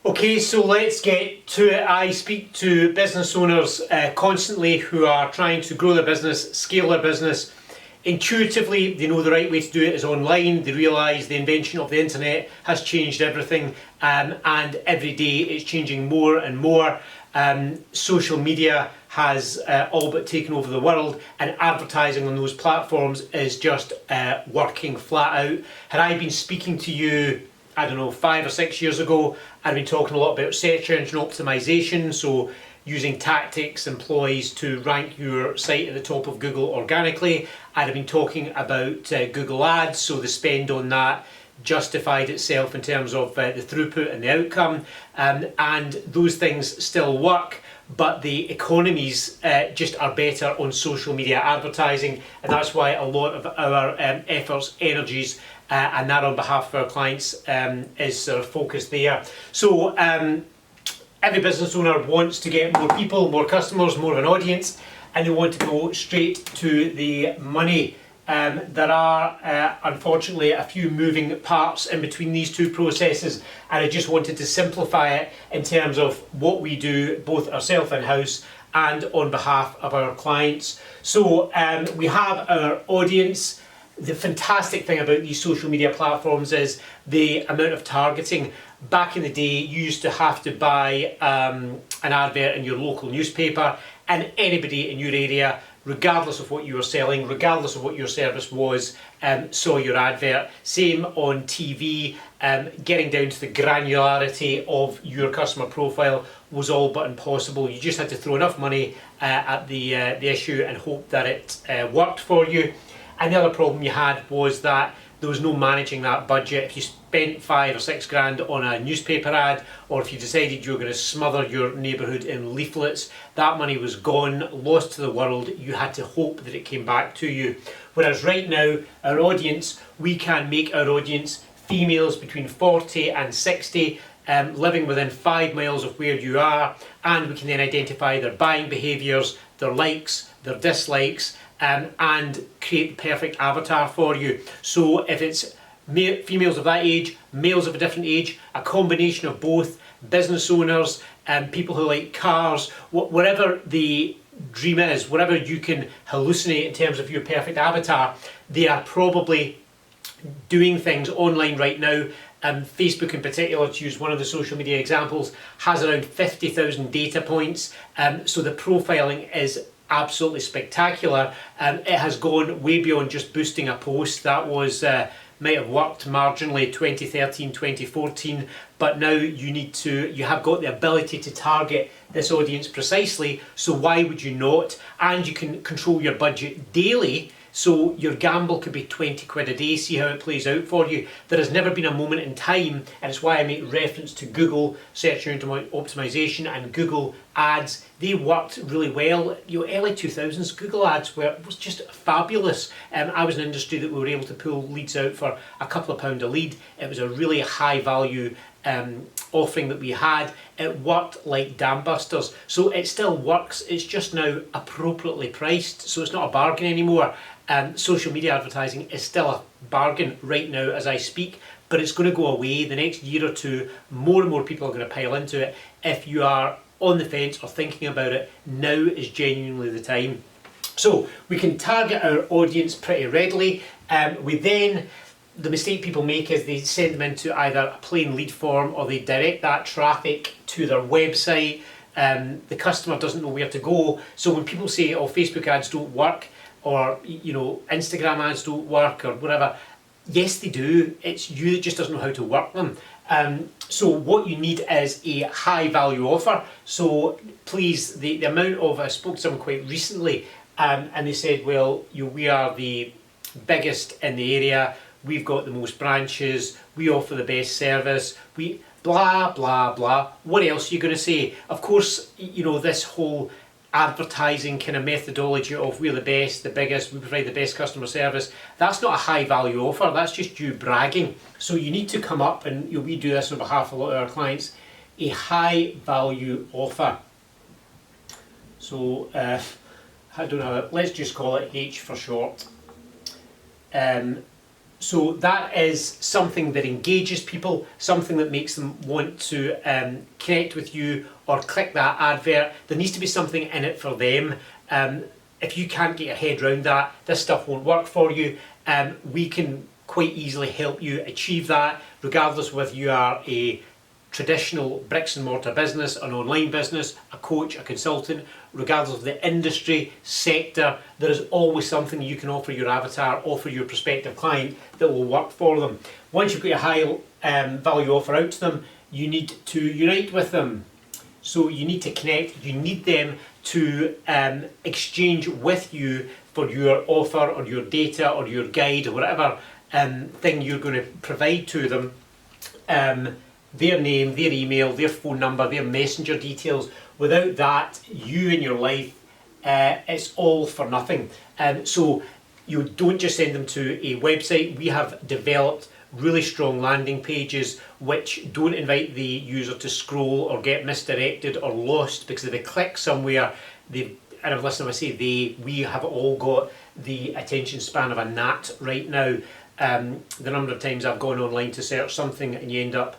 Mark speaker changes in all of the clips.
Speaker 1: Okay, so let's get to it. I speak to business owners constantly who are trying to grow their business, scale their business. Intuitively, they know the right way to do it is online. They realise the invention of the internet has changed everything, and every day it's changing more and more. Social media has all but taken over the world, and advertising on those platforms is just working flat out. Had I been speaking to you, I don't know, 5 or 6 years ago, I'd been talking a lot about search engine optimization, so using tactics employees to rank your site at the top of Google organically. I'd have been talking about Google Ads, so the spend on that justified itself in terms of the throughput and the outcome, and those things still work, but the economies just are better on social media advertising, and that's why a lot of our efforts, energies, and that on behalf of our clients is sort of focused there. So every business owner wants to get more people, more customers, more of an audience, and they want to go straight to the money. There are unfortunately a few moving parts in between these two processes, and I just wanted to simplify it in terms of what we do both ourselves in-house and on behalf of our clients. So we have our audience. The fantastic thing about these social media platforms is the amount of targeting. Back in the day, you used to have to buy an advert in your local newspaper, and anybody in your area, regardless of what you were selling, regardless of what your service was, saw your advert. Same on TV, getting down to the granularity of your customer profile was all but impossible. You just had to throw enough money at the issue and hope that it worked for you. And the other problem you had was that there was no managing that budget. If you spent 5 or 6 grand on a newspaper ad, or if you decided you were going to smother your neighbourhood in leaflets, that money was gone, lost to the world. You had to hope that it came back to you. Whereas right now, our audience, we can make our audience females between 40 and 60, living within 5 miles of where you are, and we can then identify their buying behaviours, their likes, their dislikes, and create the perfect avatar for you. So if it's females of that age, males of a different age, a combination of both, business owners, people who like cars, whatever the dream is, whatever you can hallucinate in terms of your perfect avatar, they are probably doing things online right now. Facebook in particular, to use one of the social media examples, has around 50,000 data points, so the profiling is absolutely spectacular. It has gone way beyond just boosting a post. That was might have worked marginally 2013, 2014, but now you have got the ability to target this audience precisely, so why would you not? And you can control your budget daily, so your gamble could be 20 quid a day, see how it plays out for you. There has never been a moment in time, and it's why I make reference to Google search engine optimization and Google ads. They worked really well. Early 2000s, Google ads was just fabulous. I was in an industry that we were able to pull leads out for a couple of pound a lead. It was a really high value offering that we had. It worked like dam busters. So it still works, it's just now appropriately priced, so it's not a bargain anymore. Social media advertising is still a bargain right now as I speak, but it's going to go away the next year or two. More and more people are going to pile into it. If you are on the fence or thinking about it, now is genuinely the time. So we can target our audience pretty readily. The mistake people make is they send them into either a plain lead form, or they direct that traffic to their website. The customer doesn't know where to go. So when people say, oh, Facebook ads don't work, or Instagram ads don't work, or whatever, yes they do. It's you that just doesn't know how to work them. So what you need is a high value offer. So please, the amount of, I spoke to someone quite recently, and they said, well, we are the biggest in the area, we've got the most branches, we offer the best service, we blah blah blah. What else are you going to say? Of course, this whole advertising kind of methodology of we're the best, the biggest, we provide the best customer service, that's not a high value offer, that's just you bragging. So you need to come up, and we do this on behalf of a lot of our clients, a high value offer. So I don't know, let's just call it H for short. So that is something that engages people, something that makes them want to connect with you or click that advert. There needs to be something in it for them. If you can't get your head around that, this stuff won't work for you. We can quite easily help you achieve that, regardless whether you are a traditional bricks and mortar business, an online business, a coach, a consultant, regardless of the industry, sector, there is always something you can offer your avatar, offer your prospective client that will work for them. Once you've got a high value offer out to them, you need to unite with them. So you need to connect, you need them to exchange with you for your offer or your data or your guide or whatever thing you're going to provide to them. Their name, their email, their phone number, their messenger details. Without that, you in your life, it's all for nothing. So you don't just send them to a website. We have developed really strong landing pages which don't invite the user to scroll or get misdirected or lost, because if they click somewhere, and listen, when I say we have all got the attention span of a gnat right now. The number of times I've gone online to search something and you end up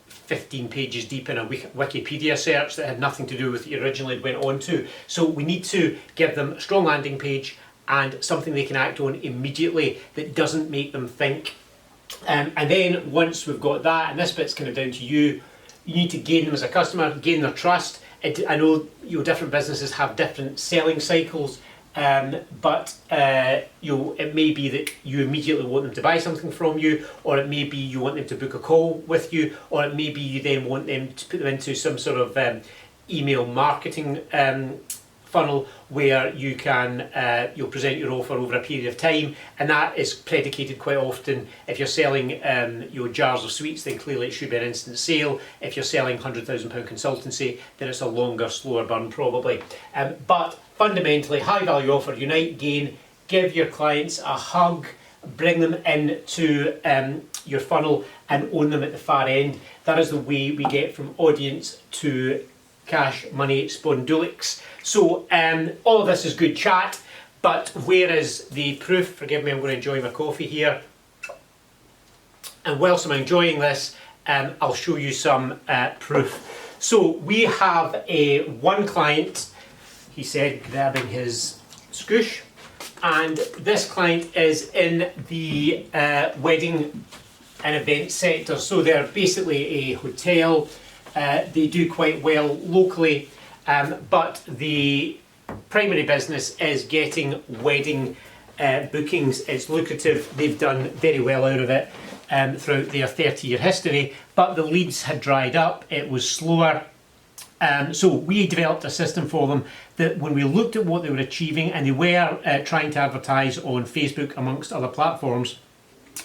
Speaker 1: 15 pages deep in a Wikipedia search that had nothing to do with what you originally went on to. So we need to give them a strong landing page and something they can act on immediately that doesn't make them think. And then once we've got that, and this bit's kind of down to you, you need to gain them as a customer, gain their trust. I know different businesses have different selling cycles. But it may be that you immediately want them to buy something from you, or it may be you want them to book a call with you, or it may be you then want them to put them into some sort of email marketing funnel where you can you'll present your offer over a period of time, and that is predicated quite often. If you're selling your jars of sweets, then clearly it should be an instant sale. If you're selling £100,000 consultancy, then it's a longer, slower burn probably. But fundamentally, high value offer, unite, gain, give your clients a hug, bring them into your funnel and own them at the far end. That is the way we get from audience to cash money spondulics. So all of this is good chat, but where is the proof? Forgive me, I'm going to enjoy my coffee here. And whilst I'm enjoying this, I'll show you some proof. So we have one client, he said, grabbing his scoosh, and this client is in the wedding and event sector. So they're basically a hotel. They do quite well locally, but the primary business is getting wedding bookings. It's lucrative. They've done very well out of it throughout their 30-year history, but the leads had dried up. It was slower. So we developed a system for them that when we looked at what they were achieving, and they were trying to advertise on Facebook amongst other platforms,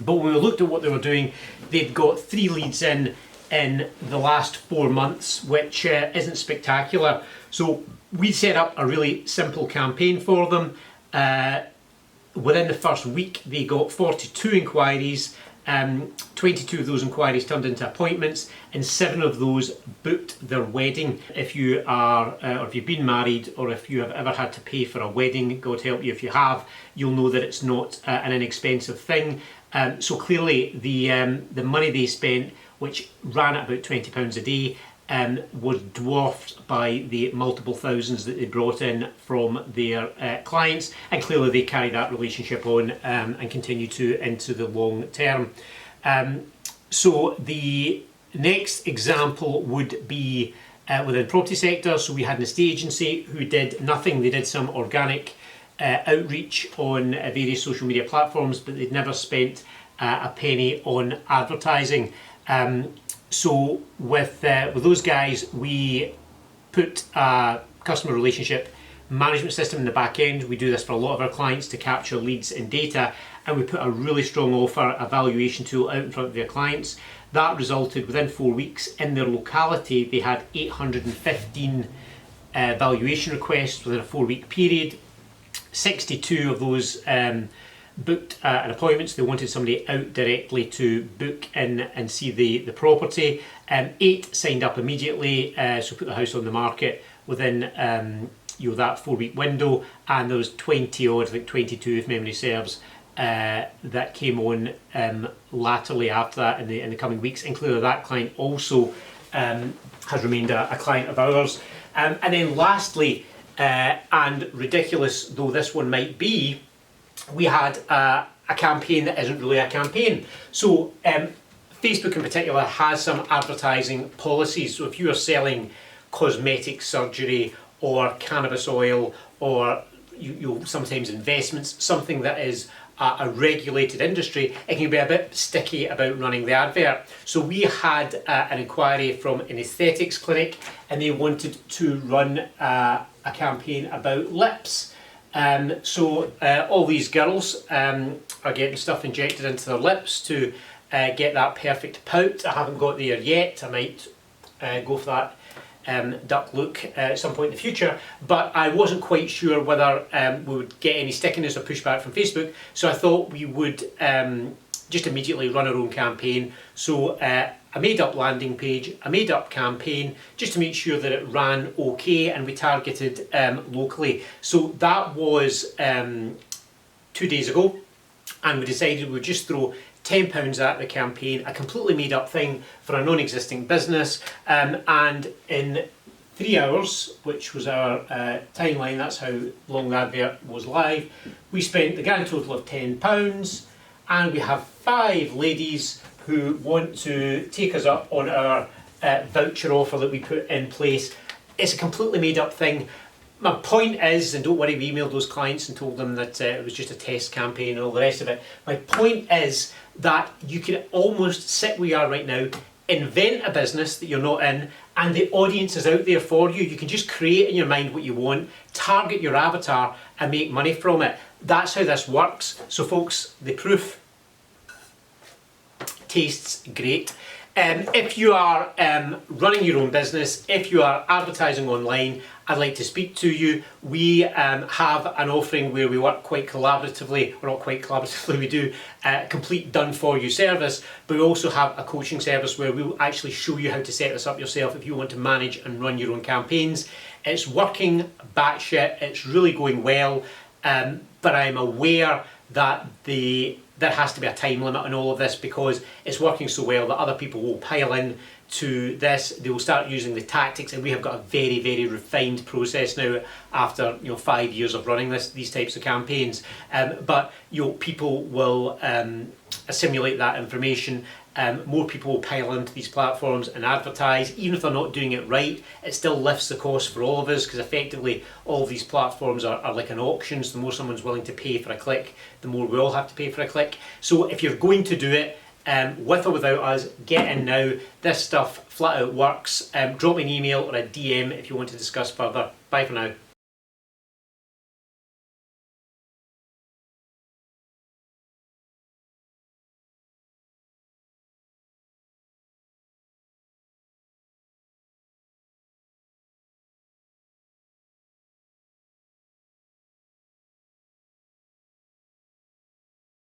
Speaker 1: but when we looked at what they were doing, they'd got 3 leads in the last 4 months, which isn't spectacular. So we set up a really simple campaign for them. Within the first week, they got 42 inquiries. 22 of those inquiries turned into appointments, and 7 of those booked their wedding. If you are, or if you've been married, or if you have ever had to pay for a wedding, God help you if you have, you'll know that it's not an inexpensive thing. So clearly the money they spent, which ran at about £20 a day, was dwarfed by the multiple thousands that they brought in from their clients, and clearly they carry that relationship on and continue to into the long term. So the next example would be within the property sector. So we had an estate agency who did nothing. They did some organic outreach on various social media platforms, but they'd never spent a penny on advertising. So with those guys, we put a customer relationship management system in the back end. We do this for a lot of our clients to capture leads and data, and we put a really strong offer, a valuation tool out in front of their clients. That resulted within 4 weeks in their locality, they had 815 valuation requests within a 4-week period. 62 of those booked an appointment, so they wanted somebody out directly to book in and see the property. 8 signed up immediately, so put the house on the market within that 4-week window, and there was 20 odd, I think 22 if memory serves, that came on latterly after that in the coming weeks, including that client also has remained a client of ours. And then lastly, and ridiculous though this one might be, we had a campaign that isn't really a campaign. So Facebook in particular has some advertising policies. So if you are selling cosmetic surgery or cannabis oil, or you sometimes investments, something that is a regulated industry, it can be a bit sticky about running the advert. So we had an inquiry from an aesthetics clinic, and they wanted to run a campaign about lips. So all these girls are getting stuff injected into their lips to get that perfect pout. I haven't got there yet. I might go for that duck look at some point in the future, but I wasn't quite sure whether we would get any stickiness or pushback from Facebook, so I thought we would just immediately run our own campaign. So I made up landing page, I made up campaign, just to make sure that it ran okay, and we targeted locally. So that was 2 days ago, and we decided we would just throw £10 at the campaign, a completely made up thing for a non-existing business, and in 3 hours, which was our timeline, that's how long the advert was live, we spent the grand total of £10, and we have 5 ladies who want to take us up on our voucher offer that we put in place. It's a completely made up thing. My point is, and don't worry, we emailed those clients and told them that it was just a test campaign and all the rest of it. My point is that you can almost sit where you are right now, invent a business that you're not in, and the audience is out there for you. You can just create in your mind what you want, target your avatar, and make money from it. That's how this works. So folks, the proof tastes great. If you are running your own business, if you are advertising online, I'd like to speak to you. We have an offering where we work quite collaboratively, or not quite collaboratively, we do a complete done-for-you service, but we also have a coaching service where we'll actually show you how to set this up yourself if you want to manage and run your own campaigns. It's working batshit, it's really going well, but I'm aware that there has to be a time limit on all of this, because it's working so well that other people will pile in to this. They will start using the tactics, and we have got a very, very refined process now after 5 years of running these types of campaigns. But people will assimilate that information. More people will pile into these platforms and advertise. Even if they're not doing it right, it still lifts the cost for all of us, because effectively all of these platforms are like an auction. So the more someone's willing to pay for a click, the more we all have to pay for a click. So if you're going to do it, with or without us, get in now. This stuff flat out works. Drop me an email or a DM if you want to discuss further. Bye for now.